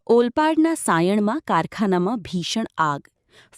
ઓલપાડના સાયણમાં કારખાનામાં ભીષણ આગ.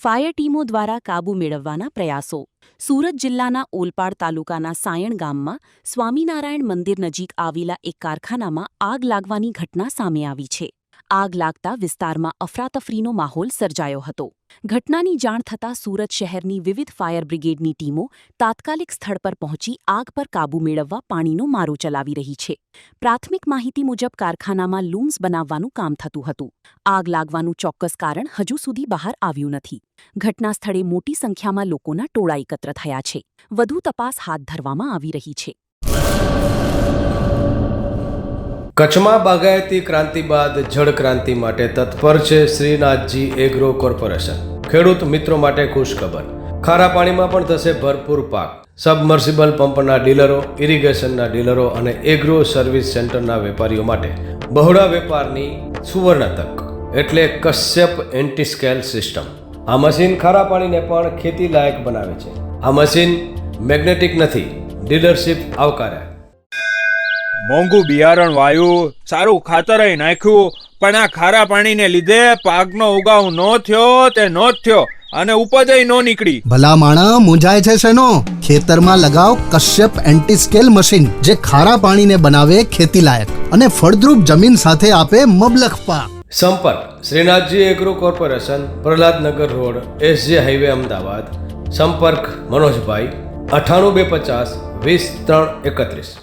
ફાયર ટીમો દ્વારા કાબૂ મેળવવાના પ્રયાસો. સુરત જિલ્લાના ઓલપાડ તાલુકાના સાયણ ગામમાં સ્વામિનારાયણ મંદિર નજીક આવેલા એક કારખાનામાં આગ લાગવાની ઘટના સામે આવી છે. આગ લાગતા વિસ્તારમાં અફરાતફરીનો માહોલ સર્જાયો હતો. ઘટનાની જાણ થતાં સુરત શહેરની વિવિધ ફાયર બ્રિગેડની ટીમો તાત્કાલિક સ્થળ પર પહોંચી આગ પર કાબૂ મેળવવા પાણીનો મારો ચલાવી રહી છે. પ્રાથમિક માહિતી મુજબ કારખાનામાં લૂમ્સ બનાવવાનું કામ થતું હતું. આગ લાગવાનું ચોક્કસ કારણ હજુ સુધી બહાર આવ્યું નથી. ઘટના સ્થળે મોટી સંખ્યામાં લોકોના ટોળા એકત્ર થયા છે. વધુ તપાસ હાથ ધરવામાં આવી રહી છે. કચ્છમાં બાગાયતી ક્રાંતિ બાદ જળ ક્રાંતિ માટે તત્પર છે શ્રીનાથજી એગ્રો કોર્પોરેશન. ખેડૂત મિત્રો માટે ખુશખબર. ખારા પાણીમાં પણ થશે ભરપૂર પાક. સબમર્સિબલ પંપના ડીલરો, ઇરિગેશનના ડીલરો અને એગ્રો સર્વિસ સેન્ટરના વેપારીઓ માટે બહોળા વેપારની સુવર્ણ તક એટલે કશ્યપ એન્ટીસ્કેલ સિસ્ટમ. આ મશીન ખારા પાણીને પણ ખેતી લાયક બનાવે છે. આ મશીન મેગ્નેટિક નથી. ડીલરશીપ આવકાર્યા. મોંઘું બિયારણ વાયું, સારું ખાતર નાખ્યું, પણ આ ખારા પાણીને લીધે પાકનો ઉગાવ નો થયો તે નો જ થયો અને ઉપજ નો નીકળી. ભલા માણા મૂંઝાય છે શેનો? ખેતરમાં લગાવ કશ્યપ એન્ટીસ્કેલ મશીન, જે ખારા પાણીને બનાવે ખેતી લાયક અને ફળદ્રુપ જમીન સાથે આપે મબલખ પાક. સંપર્ક Shrinathji agro corporation, Prahlad Nagar road, SJ highway, Ahmedabad. સંપર્ક મનોજભાઈ 98 250 20 3 31.